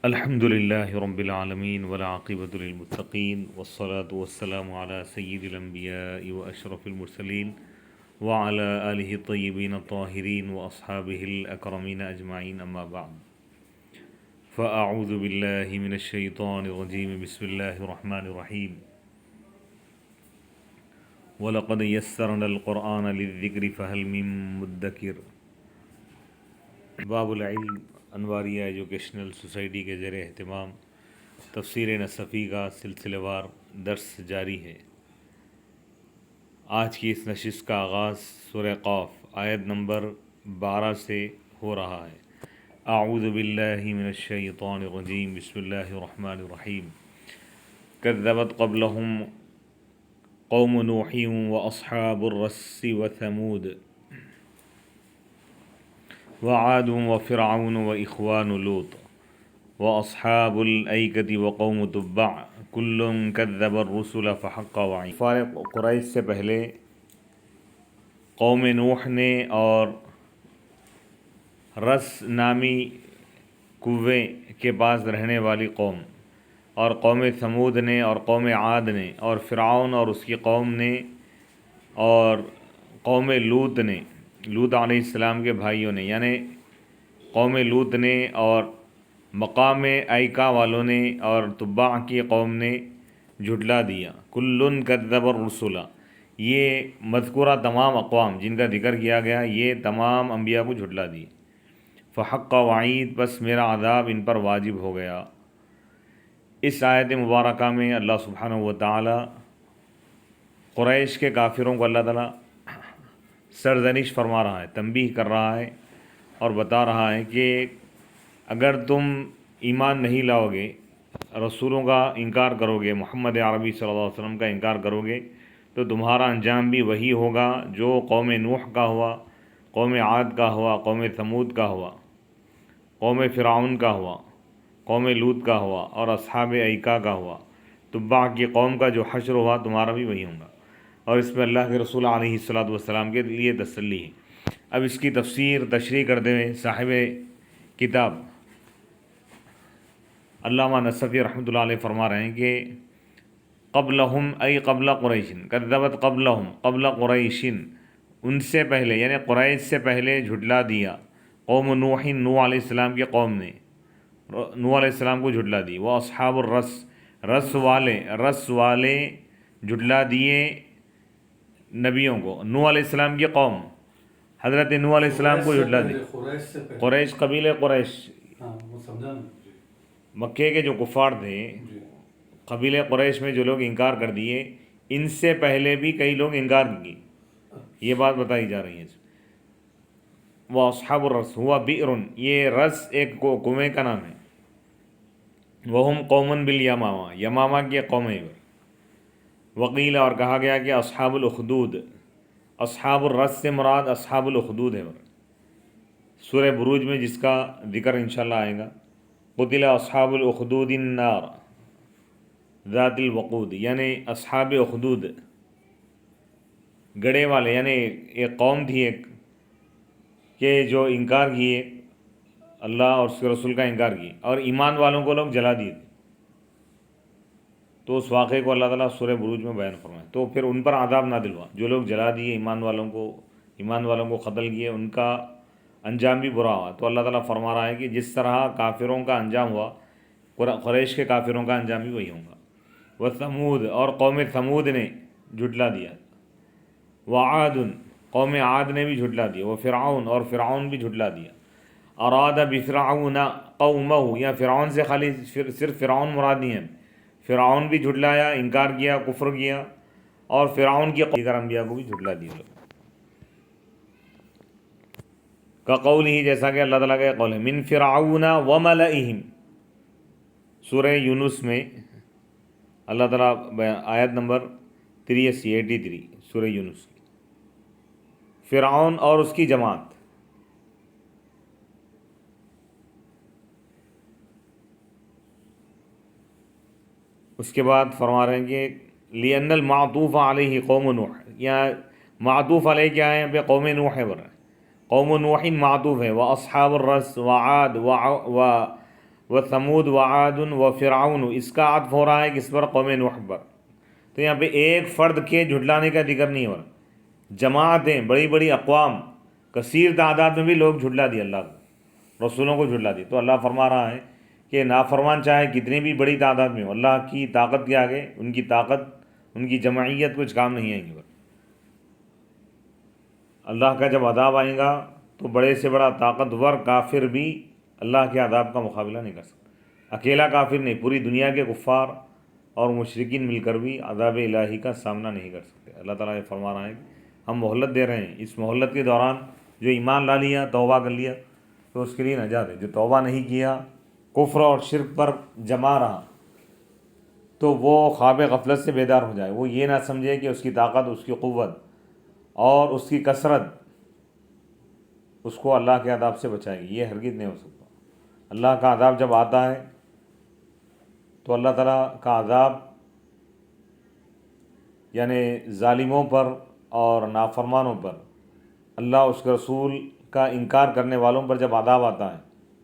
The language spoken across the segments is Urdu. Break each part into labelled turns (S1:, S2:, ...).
S1: الحمد لله رب العالمين والعاقبة للمتقين والصلاة والسلام على سيد الأنبياء وأشرف المرسلين وعلى آله الطيبين الطاهرين وأصحابه الأكرمين أجمعين أما بعد فأعوذ بالله من الشيطان الرجيم بسم الله الرحمن الرحيم وَلَقَدْ يَسَّرْنَا الْقُرْآنَ لِلذِّكْرِ فَهَلْ مِن مُدَّكِرٍ۔ باب العلم انواریہ ایجوکیشنل سوسائٹی کے زیر اہتمام تفسیر نصفی کا سلسلہ وار درس جاری ہے۔ آج کی اس نشست کا آغاز سورہ قاف آیت نمبر 12 سے ہو رہا ہے۔ اعوذ باللہ من الشیطان الرجیم بسم اللہ الرحمن الرحیم۔ کذبت قبلہم قوم نوح واصحاب الرس وثمود وعاد وفرعون واخوان لوط واصحاب الایکۃ وقوم تبع کل کذب الرسل فحق وعید۔ کفار قریش سے پہلے قوم نوح نے اور رس نامی کوے کے پاس رہنے والی قوم اور قوم ثمود نے اور قوم عاد نے اور فرعون اور اس کی قوم نے اور قوم لوط نے، لوط علیہ السلام کے بھائیوں نے، یعنی قوم لوط نے اور مقام ایکا والوں نے اور تبع کی قوم نے جھٹلا دیا۔ کلن کذب الرسل، یہ مذکورہ تمام اقوام جن کا ذکر کیا گیا یہ تمام انبیاء کو جھٹلا دی۔ فحق وعید، بس میرا عذاب ان پر واجب ہو گیا۔ اس آیت مبارکہ میں اللہ سبحانہ و تعالی قریش کے کافروں کو اللہ تعالیٰ سرزنش فرما رہا ہے، تنبیہ کر رہا ہے اور بتا رہا ہے کہ اگر تم ایمان نہیں لاؤ گے، رسولوں کا انکار کرو گے، محمد عربی صلی اللہ علیہ وسلم کا انکار کرو گے تو تمہارا انجام بھی وہی ہوگا جو قوم نوح کا ہوا، قوم عاد کا ہوا، قوم ثمود کا ہوا، قوم فرعون کا ہوا، قوم لوط کا ہوا اور اصحاب ایکا کا ہوا۔ تبع کی قوم کا جو حشر ہوا تمہارا بھی وہی ہوگا۔ اور اس میں اللہ کے رسول علیہ الصلوۃ والسلام کے لیے تسلی ہے۔ اب اس کی تفسیر تشریح کرتے ہوئے صاحب کتاب علامہ نصفی رحمۃ اللہ علیہ فرما رہے ہیں کہ قبلہم ای قبل قریشن، کذبت قبلہم قبل قریشن، ان سے پہلے یعنی قریش سے پہلے جھٹلا دیا قوم نوح، نوح علیہ السلام کی قوم نے نوح علیہ السلام کو جھٹلا دی۔ وہ اصحاب الرس، رس والے جھٹلا دیے نبیوں کو۔ نوح علیہ السلام کی قوم حضرت نوح علیہ السلام کو جھٹلا دی۔ قریش قبیل قریش، مکے کے جو کفار تھے قبیل قریش میں جو لوگ انکار کر دیے، ان سے پہلے بھی کئی لوگ انکار کی، یہ بات بتائی جا رہی ہے۔ وہ اصحاب الرس ہوا بئر، یہ رس ایک کنویں کا نام ہے۔ وہم قوم بالیمامہ، یمامہ کی قومیں۔ وقیل، اور کہا گیا کہ اصحاب الاخدود، اصحاب الرس سے مراد اصحاب الاخدود ہے۔ سورہ بروج میں جس کا ذکر انشاءاللہ آئے گا، قتل اصحاب الاخدود النار ذات الوقود، یعنی اصحاب اخدود گڑے والے، یعنی ایک قوم تھی ایک کہ جو انکار کیے، اللہ اور اس کے رسول کا انکار کیے اور ایمان والوں کو لوگ جلا دیے تھے۔ تو اس واقعے کو اللہ تعالیٰ سورہ بروج میں بیان فرمائے، تو پھر ان پر عذاب نازل ہوا، جو لوگ جلا دیے ایمان والوں کو قتل کیے، ان کا انجام بھی برا ہوا۔ تو اللہ تعالیٰ فرما رہا ہے کہ جس طرح کافروں کا انجام ہوا، قریش کے کافروں کا انجام بھی وہی ہوگا۔ وہ ثمود، اور قوم ثمود نے جھٹلا دیا۔ وعاد، قوم عاد نے بھی جھٹلا دیا۔ وہ فرعون، اور فرعون بھی جھٹلا دیا۔ اراد بفرعون قومہ، یا فرعون سے خالی صرف فرعون مراد نہیں ہے، فرعون بھی جھٹلایا، انکار کیا، کفر کیا، اور فرعون کی دیگر انبیاء کو بھی جھٹلا دیا لوگ۔ کا قول ہی، جیسا کہ اللہ تعالیٰ کا قول ہے، من فرعون وملئہم، سورہ یونس میں اللہ تعالیٰ آیت نمبر 83 سورہ یونس، فرعون اور اس کی جماعت۔ اس کے بعد فرما رہے ہیں کہ لِأَنَّ الْمَعْطُوفَ عَلَيْهِ قوم نوح، یہاں معطوف علیہ کیا ہے؟ یہاں پہ قوم نوح ہے، قوم نوح معطوف ہے، واصحاب الرس وعاد و ثمود وعاد و فرعون، اس کا عطف ہو رہا ہے کس پر؟ قوم نوح پر۔ تو یہاں پہ ایک فرد کے جھٹلانے کا ذکر نہیں ہو رہا، جماعتیں، بڑی بڑی اقوام، کثیر تعداد میں بھی لوگ جھٹلا دیا اللہ کو، رسولوں کو جھٹلا دی۔ تو اللہ فرما رہا ہے کہ نافرمان چاہے کتنی بھی بڑی تعداد میں ہو، اللہ کی طاقت کے آگے ان کی طاقت، ان کی جمعیت کچھ کام نہیں آئے گی۔ اللہ کا جب عذاب آئے گا تو بڑے سے بڑا طاقتور کافر بھی اللہ کے عذاب کا مقابلہ نہیں کر سکتا، اکیلا کافر نہیں، پوری دنیا کے کفار اور مشرکین مل کر بھی عذاب الہی کا سامنا نہیں کر سکتے۔ اللہ تعالیٰ یہ فرما رہا ہے کہ ہم مہلت دے رہے ہیں، اس مہلت کے دوران جو ایمان لا لیا، توبہ کر لیا تو اس کے لیے نجات ہے، جو توبہ نہیں کیا، کفر اور شرک پر جمع رہا، تو وہ خواب غفلت سے بیدار ہو جائے، وہ یہ نہ سمجھے کہ اس کی طاقت، اس کی قوت اور اس کی کثرت اس کو اللہ کے عذاب سے بچائے گی، یہ ہرگز نہیں ہو سکتا۔ اللہ کا عذاب جب آتا ہے تو اللہ تعالیٰ کا عذاب یعنی ظالموں پر اور نافرمانوں پر، اللہ اس کے رسول کا انکار کرنے والوں پر جب عذاب آتا ہے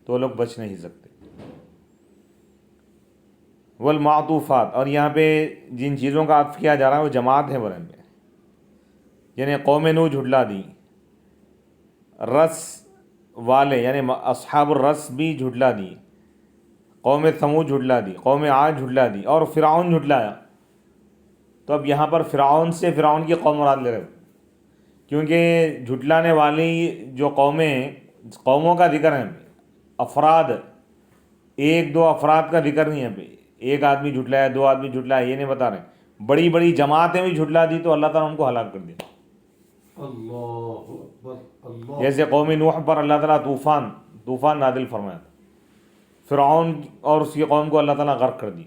S1: تو وہ لوگ بچ نہیں سکتے۔ والمعطوفات، اور یہاں پہ جن چیزوں کا عطف کیا جا رہا ہے وہ جماعت ہے برن میں، یعنی قوم نوح جھٹلا دی، رس والے یعنی اصحاب الرس بھی جھٹلا دی، قوم ثمود جھٹلا دی، قوم عاد جھٹلا دی، اور فرعون جھٹلایا۔ تو اب یہاں پر فرعون سے فرعون کی قوم مراد لے رہے ہو، کیونکہ جھٹلانے والی جو قومیں ہیں، قوموں کا ذکر ہے، افراد، ایک دو افراد کا ذکر نہیں ہے پہ، ایک آدمی جھٹلایا، دو آدمی جھٹلایا، یہ نہیں بتا رہے، بڑی بڑی جماعتیں بھی جھٹلا دی تو اللہ تعالیٰ ان کو ہلاک کر دیا۔
S2: اللہ اکبر، اللہ
S1: جیسے قوم نوح پر اللہ تعالیٰ طوفان نازل فرمایا تھا، فرعون اور اس کی قوم کو اللہ تعالیٰ غرق کر دی۔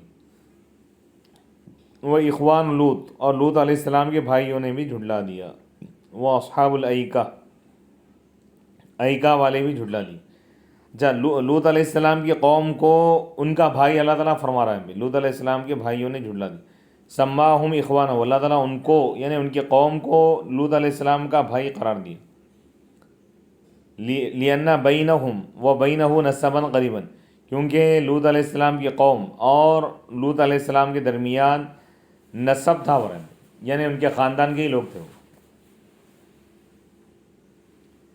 S1: وہ اخوان لوط، اور لوط علیہ السلام کے بھائیوں نے بھی جھٹلا دیا، وہ اصحاب الایکہ، ایکا والے بھی جھٹلا دی۔ لوط علیہ السلام کی قوم کو ان کا بھائی اللہ تعالیٰ فرما رہا ہے، لوط علیہ السلام کے بھائیوں نے جھٹلا دی، سماہم اخوانہ، اللہ تعالیٰ ان کو یعنی ان کی قوم کو لوط علیہ السلام کا بھائی قرار دیا، لِأَنَّ بَيْنَهُمْ وَبَيْنَهُ نَسَبًا قَرِيبًا، کیونکہ لوط علیہ السلام کی قوم اور لوط علیہ السلام کے درمیان نسب تھا ورن، یعنی ان کے خاندان کے ہی لوگ تھے۔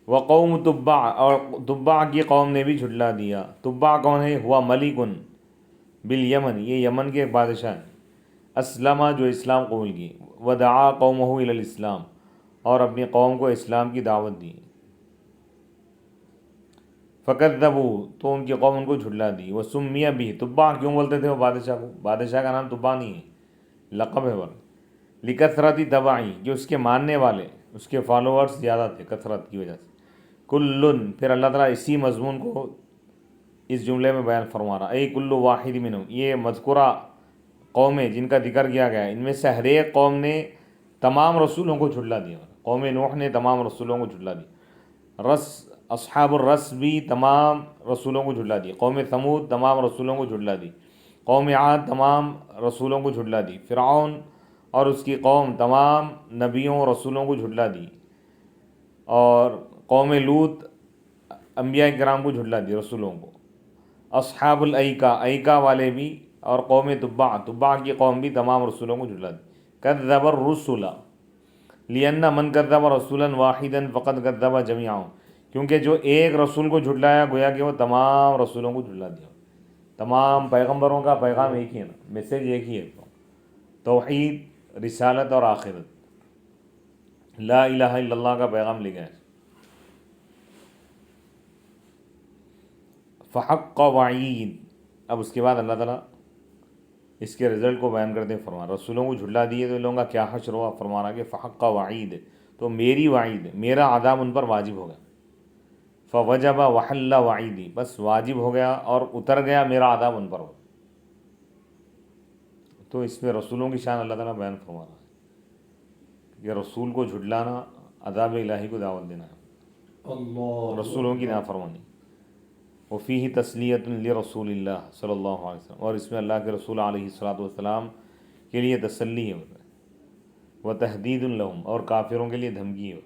S1: وقوم تبع، اور تبع کی قوم نے بھی جھٹلا دیا۔ تبع کون ہے؟ ہوا ملکن بالیمن، یہ یمن کے ایک بادشاہ ہیں، اسلمہ جو اسلام قبول کی، ودعا قومہ الی الاسلام، اور اپنی قوم کو اسلام کی دعوت دی، فکذبوا، تو ان کی قوم ان کو جھٹلا دی، وسمیہ بھی، تبع کیوں بولتے تھے وہ بادشاہ کو؟ بادشاہ کا نام تبع نہیں ہے، لقب ہے وہ، لکثرت تبعی، جو اس کے ماننے والے، اس کے فالوورز زیادہ تھے کثرت کی وجہ سے۔ کلن، پھر اللہ تعالیٰ اسی مضمون کو اس جملے میں بیان فرما رہا، اے کل واحد منہم، یہ مذکورہ قومیں جن کا ذکر کیا گیا ہے، ان میں سے ہر ایک قوم نے تمام رسولوں کو جھٹلا دیا۔ قوم نوح نے تمام رسولوں کو جھٹلا دیا، اصحاب الرس بھی تمام رسولوں کو جھٹلا دی، قوم ثمود تمام رسولوں کو جھٹلا دی، قوم عاد تمام رسولوں کو جھٹلا دی، فرعون اور اس کی قوم تمام نبیوں رسولوں کو جھٹلا دی، اور قوم لوط انبیاء کرام کو جھٹلا دی، رسولوں کو، اصحاب الایکہ، ایکا والے بھی، اور قوم تبع کی قوم بھی تمام رسولوں کو جھٹلا دی۔ کذب الرسل، لِأَنَّ مَنْ كَذَّبَ رَسُولًا وَاحِدًا فَقَدْ كَذَّبَ جَمِيعًا، کیونکہ جو ایک رسول کو جھٹلایا گویا کہ وہ تمام رسولوں کو جھٹلا دیا۔ تمام پیغمبروں کا پیغام ایک ہی ہے نا، میسیج ایک ہی ہے، توحید، رسالت اور آخرت، لا الہ الا اللہ کا پیغام لے گئے۔ فحق وعید، اب اس کے بعد اللہ تعالیٰ اس کے رزلٹ کو بیان کرتے ہیں، فرما رسولوں کو جھٹلا دیے تو ان لوگوں کا کیا حشر ہوا، فرما رہا کہ فحق وعید، تو میری وعید، میرا عذاب ان پر واجب ہو گیا، فوجب وحل وعیدی، بس واجب ہو گیا اور اتر گیا میرا عذاب ان پر ہو۔ تو اس میں رسولوں کی شان اللہ تعالیٰ بیان فرما رہا ہے کہ رسول کو جھٹلانا عذاب الہی کو دعوت دینا ہے،
S2: اللہ
S1: رسولوں کی نافرمانی۔ وفیہ تسلیۃ لرسول اللہ صلی اللہ علیہ وسلم، اور اس میں اللہ کے رسول علیہ الصلاۃ والسلام کے لیے تسلی ہے، و تحدید لہم، اور کافروں کے لیے دھمکی ہے۔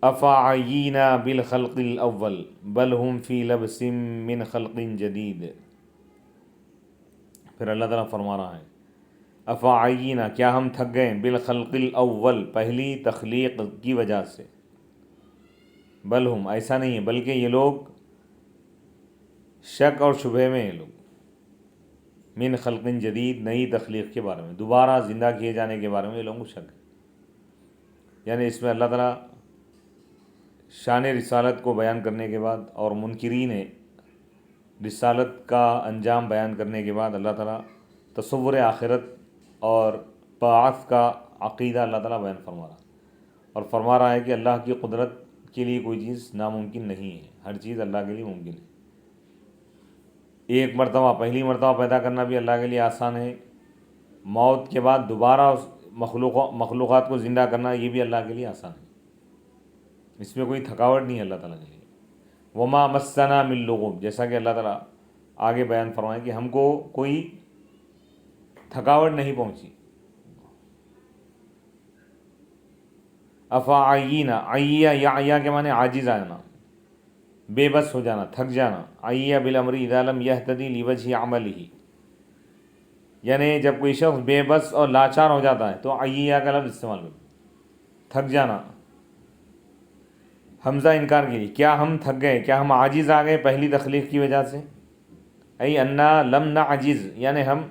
S1: افعینا بالخلق الاول بل هم فی لبس من خلق جدید. پھر اللہ تعالیٰ فرما رہا ہے افعینا، کیا ہم تھک گئے، بالخلق الاول، پہلی تخلیق کی وجہ سے، بل ہم، ایسا نہیں ہے بلکہ یہ لوگ شک اور شبہ میں ہیں لوگ، من خلق جدید، نئی تخلیق کے بارے میں، دوبارہ زندہ کیے جانے کے بارے میں یہ لوگوں کو شک ہے. یعنی اس میں اللہ تعالیٰ شان رسالت کو بیان کرنے کے بعد اور منکرین رسالت کا انجام بیان کرنے کے بعد اللہ تعالیٰ تصور آخرت اور بعث کا عقیدہ اللہ تعالیٰ بیان فرما رہا اور فرما رہا ہے کہ اللہ کی قدرت کے لیے کوئی چیز ناممکن نہیں ہے، ہر چیز اللہ کے لیے ممکن ہے. ایک مرتبہ، پہلی مرتبہ پیدا کرنا بھی اللہ کے لیے آسان ہے، موت کے بعد دوبارہ اس مخلوقات کو زندہ کرنا یہ بھی اللہ کے لیے آسان ہے، اس میں کوئی تھکاوٹ نہیں ہے اللہ تعالیٰ کے لیے. وما مسنا من لغوب، جیسا کہ اللہ تعالیٰ آگے بیان فرمائیں کہ ہم کو کوئی تھکاوٹ نہیں پہنچی. افعینا، عیا یا کے معنی عاجز آنا، بے بس ہو جانا، تھک جانا. عیا بالامر اذا لم یہتدی لوجہ عملہ، یعنی جب کوئی شخص بے بس اور لاچار ہو جاتا ہے تو عیا کا لفظ استعمال کرتے، تھک جانا. حمزہ انکار کے لیے، کیا ہم تھک گئے، کیا ہم عاجز آ گئے پہلی تخلیق کی وجہ سے. ای انا لم نعجز، یعنی ہم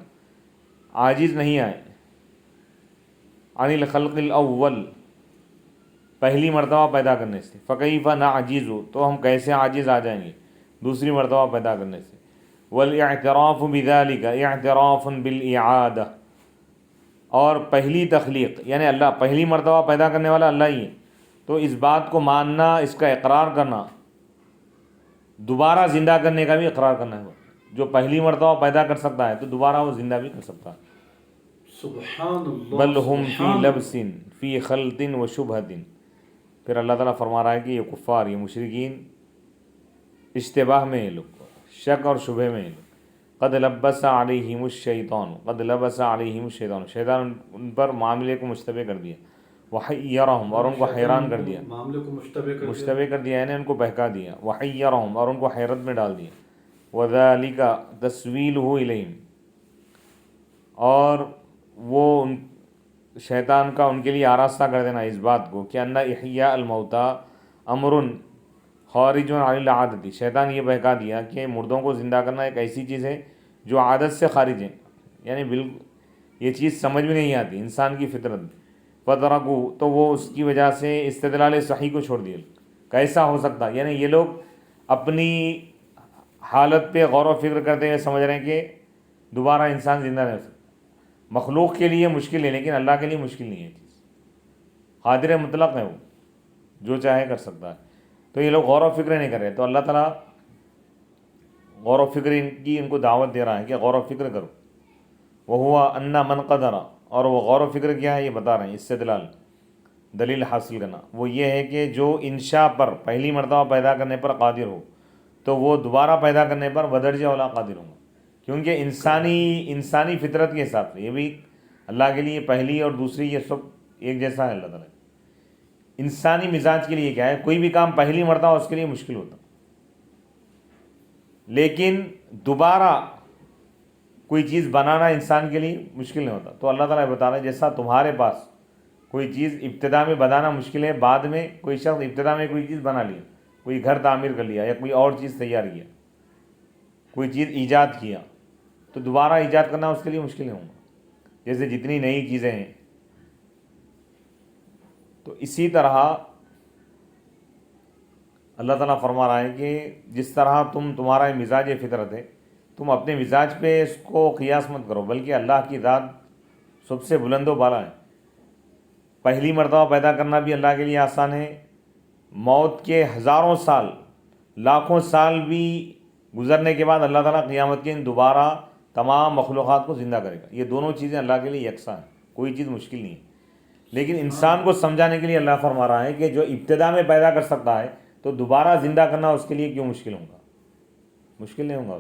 S1: عاجز نہیں آئے، عن الخلق الاول، پہلی مرتبہ پیدا کرنے سے. فکیف نعجز، تو ہم کیسے عاجز آ جائیں گے دوسری مرتبہ پیدا کرنے سے. والاعتراف بذلک اعتراف بالاعادہ، اور پہلی تخلیق یعنی اللہ پہلی مرتبہ پیدا کرنے والا اللہ ہی ہے، تو اس بات کو ماننا، اس کا اقرار کرنا، دوبارہ زندہ کرنے کا بھی اقرار کرنا ہے. جو پہلی مرتبہ پیدا کر سکتا ہے تو دوبارہ وہ زندہ بھی کر سکتا ہے.
S2: سبحان اللہ.
S1: بل ہم فی لبس فی خلط و شبہۃ. پھر اللہ تعالیٰ فرما رہا ہے کہ یہ کفار، یہ مشرکین اشتباہ میں ہیں لوگ، شک اور شبہ میں ہیں لوگ. قد لبس علیہم الشیطان، قد لبس علیہم الشیطان، شیطان ان پر معاملے کو مشتبہ کر دیا. وحیرہم، اور ان کو حیران کر دیا،
S2: معاملے کو
S1: مشتبہ کر دیا یعنی ان کو بہکا دیا. وحیرہم، اور ان کو حیرت میں ڈال دیا. وذالک تسویلہ الیہم، اور وہ شیطان کا ان کے لیے آراستہ کر دینا اس بات کو کہ ان احیاء الموتى امر خارج عن العادت. شیطان یہ بہکا دیا کہ مردوں کو زندہ کرنا ایک ایسی چیز ہے جو عادت سے خارج ہے، یعنی بالکل یہ چیز سمجھ میں نہیں آتی انسان کی فطرت. فترکوا، تو وہ اس کی وجہ سے استدلال صحیح کو چھوڑ دیا. کیسا ہو سکتا، یعنی یہ لوگ اپنی حالت پہ غور و فکر کرتے ہوئے سمجھ رہے ہیں کہ دوبارہ انسان زندہ نہیں ہو سکتا. مخلوق کے لیے مشکل ہے لیکن اللہ کے لیے مشکل نہیں ہے چیز. قادر مطلق ہے، وہ جو چاہے کر سکتا ہے. تو یہ لوگ غور و فکر نہیں کر رہے، تو اللہ تعالیٰ غور و فکر ان کو دعوت دے رہا ہے کہ غور و فکر کرو. وہوا ان من قدر، اور وہ غور و فکر کیا ہے یہ بتا رہے ہیں، استدلال دلیل حاصل کرنا. وہ یہ ہے کہ جو انشاء پر، پہلی مرتبہ پیدا کرنے پر قادر ہو تو وہ دوبارہ پیدا کرنے پر بدرجہ اولا قادر ہوں گا، کیونکہ انسانی فطرت کے حساب سے یہ بھی اللہ کے لیے پہلی اور دوسری یہ سب ایک جیسا ہے. اللہ تعالیٰ انسانی مزاج کے لیے کیا ہے، کوئی بھی کام پہلی مرتبہ اس کے لیے مشکل ہوتا، لیکن دوبارہ کوئی چیز بنانا انسان کے لیے مشکل نہیں ہوتا. تو اللہ تعالیٰ بتا رہا ہے جیسا تمہارے پاس کوئی چیز ابتدا میں بنانا مشکل ہے، بعد میں کوئی شخص ابتدا میں کوئی چیز بنا لیا، کوئی گھر تعمیر کر لیا یا کوئی اور چیز تیار کیا، کوئی چیز ایجاد کیا، تو دوبارہ ایجاد کرنا اس کے لیے مشکل نہیں ہوگا. جیسے جتنی نئی چیزیں ہیں، تو اسی طرح اللہ تعالیٰ فرما رہا ہے کہ جس طرح تمہارا مزاج فطرت ہے، تم اپنے مزاج پہ اس کو قیاس مت کرو، بلکہ اللہ کی ذات سب سے بلند و بالا ہے. پہلی مرتبہ پیدا کرنا بھی اللہ کے لیے آسان ہے، موت کے ہزاروں سال، لاکھوں سال بھی گزرنے کے بعد اللہ تعالیٰ قیامت کے دن دوبارہ تمام مخلوقات کو زندہ کرے گا. یہ دونوں چیزیں اللہ کے لیے یکساں ہیں، کوئی چیز مشکل نہیں ہے. لیکن انسان کو سمجھانے کے لیے اللہ فرما رہا ہے کہ جو ابتدا میں پیدا کر سکتا ہے تو دوبارہ زندہ کرنا اس کے لیے کیوں مشکل ہوگا، مشکل نہیں ہوگا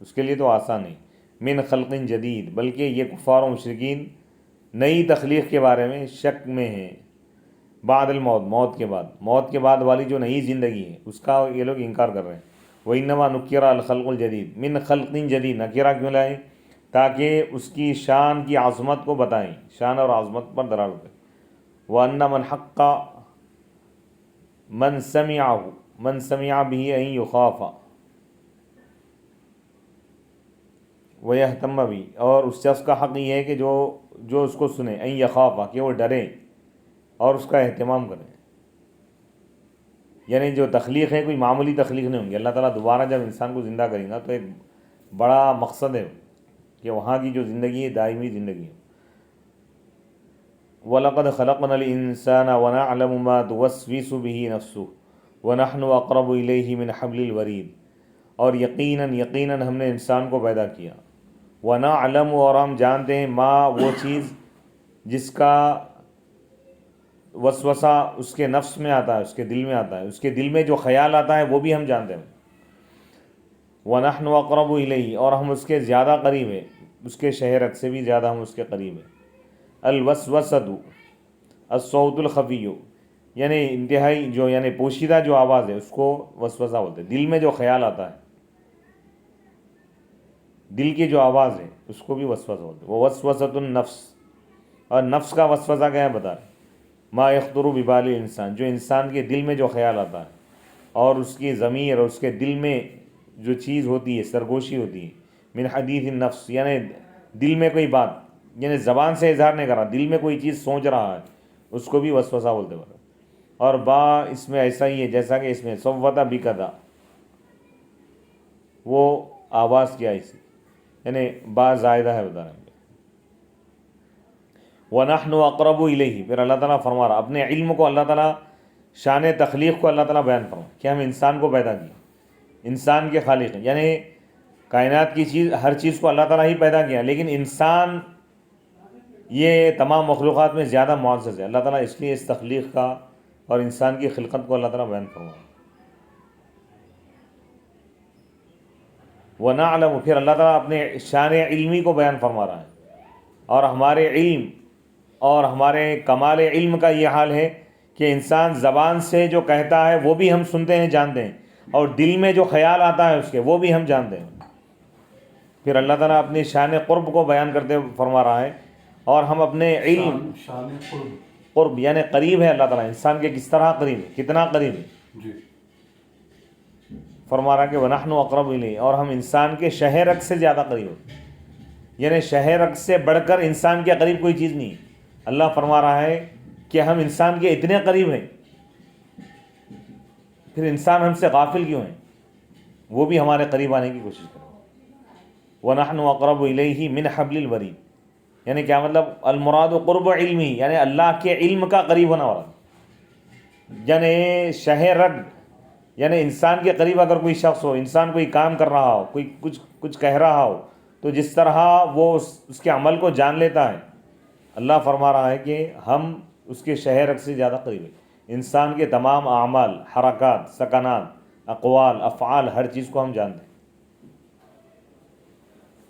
S1: اس کے لیے تو آسان ہے. من خلق جدید، بلکہ یہ کفار و مشرکین نئی تخلیق کے بارے میں شک میں ہیں. بعد الموت، موت کے بعد والی جو نئی زندگی ہے اس کا یہ لوگ انکار کر رہے ہیں۔ وَإِنَّمَا نُكِّرَ الْخَلْقُ الْجَدِيدُ مِنْ خَلْقٍ جدید، نکرہ کیوں لائیں؟ تاکہ اس کی شان کی عظمت کو بتائیں، شان اور عظمت پر دلالت کریں۔ وَأَنَّ مَنْ حَقَّ مَنْ سَمِعَ بِهِ أَنْ يُخَافَ وَيَهْتَمَّ بِهِ، اور اس شخص کا حق یہ ہے کہ جو اس کو سنے، أَنْ يَخَافَ، کہ وہ ڈرے اور اس کا اہتمام کریں۔ یعنی جو تخلیق ہے کوئی معمولی تخلیق نہیں ہوں گی، اللہ تعالیٰ دوبارہ جب انسان کو زندہ کریں گا تو ایک بڑا مقصد ہے کہ وہاں کی جو زندگی ہے دائمی زندگی ہے۔ وَلَقَدْ خَلَقْنَا الْإِنسَانَ وَنَعْلَمُ مَا تُوَسْوِسُ بِهِ نَفْسُهُ وَنَحْنُ أَقْرَبُ إِلَيْهِ مِنْ حَبْلِ الْوَرِيدِ، اور یقیناً ہم نے انسان کو پیدا کیا۔ وَنَعْلَمُ، اور ہم جانتے ہیں، ما وہ چیز جس کا وسوسہ اس کے نفس میں آتا ہے، اس کے دل میں آتا ہے، اس کے دل میں جو خیال آتا ہے وہ بھی ہم جانتے ہیں۔ وَنَحْنُ أَقْرَبُ إِلَيْهِ، اور ہم اس کے زیادہ قریب ہیں، اس کے شہرک سے بھی زیادہ ہم اس کے قریب ہیں۔ الوسوسۃ الصوت الخفی، یعنی انتہائی جو یعنی پوشیدہ جو آواز ہے اس کو وسوسہ بولتے ہیں۔ دل میں جو خیال آتا ہے، دل کی جو آواز ہے اس کو بھی وسوسہ بولتے ہیں۔ وَوَسْوَسَةُ النَّفْسِ، اور نفس کا وسوسہ کیا ہے بتا رہے، ما يخطر ببال الانسان، جو انسان کے دل میں جو خیال آتا ہے اور اس کی ضمیر اور اس کے دل میں جو چیز ہوتی ہے، سرگوشی ہوتی ہے، من حدیث النفس، یعنی دل میں کوئی بات، یعنی زبان سے اظہار نہیں کر رہا، دل میں کوئی چیز سوچ رہا ہے، اس کو بھی وسوسہ بولتے ہیں۔ اور با اس میں ایسا ہی ہے جیسا کہ اس میں صوت بکدا، وہ آواز کیا اسی، یعنی با زائدہ ہے بتا رہے ہیں۔ وَنَحْنُ أَقْرَبُ إِلَيْهِ، پھر اللہ تعالیٰ فرما رہا اپنے علم کو، اللہ تعالیٰ شان تخلیق کو اللہ تعالیٰ بیان فرما کہ ہم انسان کو پیدا کیا، انسان کے خالق ہیں، یعنی کائنات کی چیز، ہر چیز کو اللہ تعالیٰ ہی پیدا کیا، لیکن انسان یہ تمام مخلوقات میں زیادہ معزز ہے۔ اللہ تعالیٰ اس لیے اس تخلیق کا اور انسان کی خلقت کو اللہ تعالیٰ بیان فرما۔ وَنَعْلَمُ، پھر اللہ تعالیٰ اپنے شان علمی کو بیان فرما رہا ہے، اور ہمارے علم اور ہمارے کمال علم کا یہ حال ہے کہ انسان زبان سے جو کہتا ہے وہ بھی ہم سنتے ہیں، جانتے ہیں، اور دل میں جو خیال آتا ہے اس کے وہ بھی ہم جانتے ہیں۔ پھر اللہ تعالیٰ اپنی شان قرب کو بیان کرتے فرما رہا ہے، اور ہم اپنے علم،
S2: شان
S1: قرب یعنی قریب ہے اللہ تعالیٰ انسان کے، کس طرح قریب ہے، کتنا قریب ہے،
S2: جی
S1: فرما رہا کہ وَنَحْنُ أَقْرَبُ إِلَيْهِ، اور ہم انسان کے شہرک سے زیادہ قریب ہیں، یعنی شہرک سے بڑھ کر انسان کے قریب کوئی چیز نہیں ہے۔ اللہ فرما رہا ہے کہ ہم انسان کے اتنے قریب ہیں، پھر انسان ہم سے غافل کیوں ہیں، وہ بھی ہمارے قریب آنے کی کوشش کریں۔ وَنَحْنُ أَقْرَبُ إِلَيْهِ مِنْ حَبْلِ الْوَرِيدِ، یعنی کیا مطلب، المراد قرب علمی، یعنی اللہ کے علم کا قریب ہونا والا، یعنی شہرگ، یعنی انسان کے قریب اگر کوئی شخص ہو، انسان کوئی کام کر رہا ہو، کوئی کچھ کہہ رہا ہو، تو جس طرح وہ اس کے عمل کو جان لیتا ہے، اللہ فرما رہا ہے کہ ہم اس کے شہرگ سے زیادہ قریب ہیں۔ انسان کے تمام اعمال، حرکات، سکنات، اقوال، افعال، ہر چیز کو ہم جانتے ہیں۔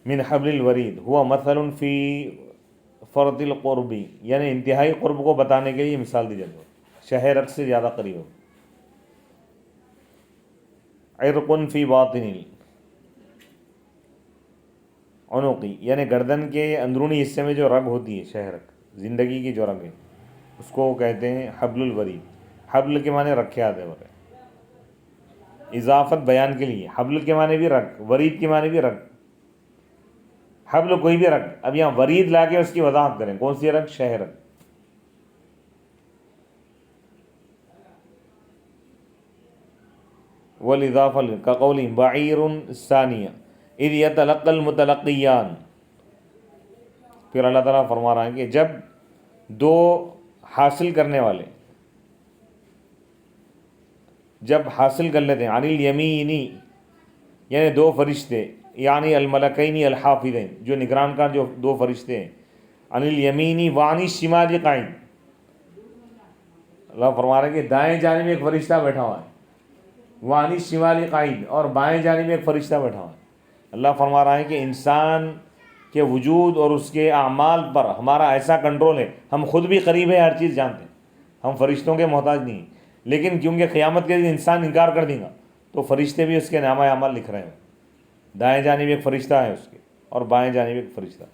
S1: من حبل الورید ہوا مثل فی فرط القرب، یعنی انتہائی قرب کو بتانے کے لیے مثال دی جاتی ہے، شہرگ سے زیادہ قریب ہو۔ عرق فی باطن عنقی، یعنی گردن کے اندرونی حصے میں جو رگ ہوتی ہے، شہرگ، زندگی کی جو رگ ہے، اس کو کہتے ہیں حبل الورید۔ حبل کے معنی رکھے آتے ہیں، اضافت بیان کے لیے، حبل کے معنی بھی رگ، ورید کے معنی بھی رگ، حبل کوئی بھی رگ، اب یہاں ورید لا کے اس کی وضاحت کریں، کون سی رگ؟ شہرگ۔ والاضافہ کقول بعیر ثانیہ اذ یتلقى المتلقیان، پھر اللہ تعالیٰ فرما رہا ہے کہ جب دو حاصل کرنے والے جب حاصل کر لیتے ہیں، عن الیمینی، یعنی دو فرشتے، یعنی الملکین الحافظین، جو نگران کا جو دو فرشتے ہیں، عن الیمینی وعن الشمال قائم، اللہ فرما رہا ہے کہ دائیں جانب میں ایک فرشتہ بیٹھا ہوا ہے، وعن الشمال قائم، اور بائیں جانب میں ایک فرشتہ بیٹھا ہوا ہے۔ اللہ فرما رہا ہے کہ انسان کے وجود اور اس کے اعمال پر ہمارا ایسا کنٹرول ہے، ہم خود بھی قریب ہے، ہر چیز جانتے ہیں، ہم فرشتوں کے محتاج نہیں ہیں، لیکن کیونکہ قیامت کے دن انسان انکار کر دے گا تو فرشتے بھی اس کے نامہ اعمال لکھ رہے ہیں، دائیں جانب ایک فرشتہ ہے اس کے اور بائیں جانب ایک فرشتہ۔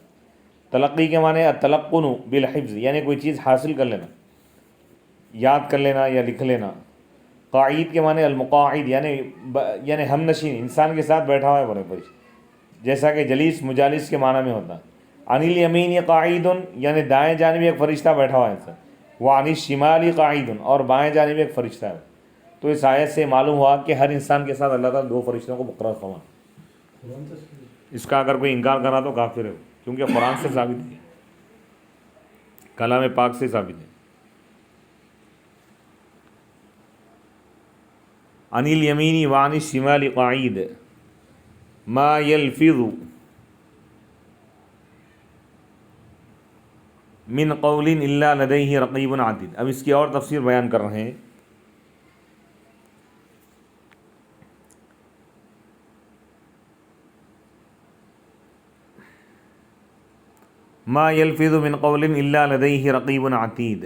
S1: تلقی کے معنی التلقن بالحفظ، یعنی کوئی چیز حاصل کر لینا، یاد کر لینا یا لکھ لینا۔ قاعد کے معنی المقاعد، یعنی ہم نشین، انسان کے ساتھ بیٹھا ہوا ہے بڑے فرشتہ، جیسا کہ جلیس مجالس کے معنی میں ہوتا ہے۔ عن الیمین قاعد، یعنی دائیں جانب ایک فرشتہ بیٹھا ہوا ہے انسان، وعن الشمال قاعد، اور بائیں جانب ایک فرشتہ ہے۔ تو اس آیت سے معلوم ہوا کہ ہر انسان کے ساتھ اللہ تعالیٰ دو فرشتوں کو مقرر فرمایا۔ اس کا اگر کوئی انکار کرا تو کافر ہے، کیونکہ قرآن سے ثابت ہے، کلام پاک سے ثابت ہے۔ عن الیمین وعن الشمال قاعد ما یلفظ من قول الا لدیہ رقیب عتید۔ اب اس کی اور تفسیر بیان کر رہے ہیں۔ ما یلفظ من قول الا لدیہ رقیب عتید،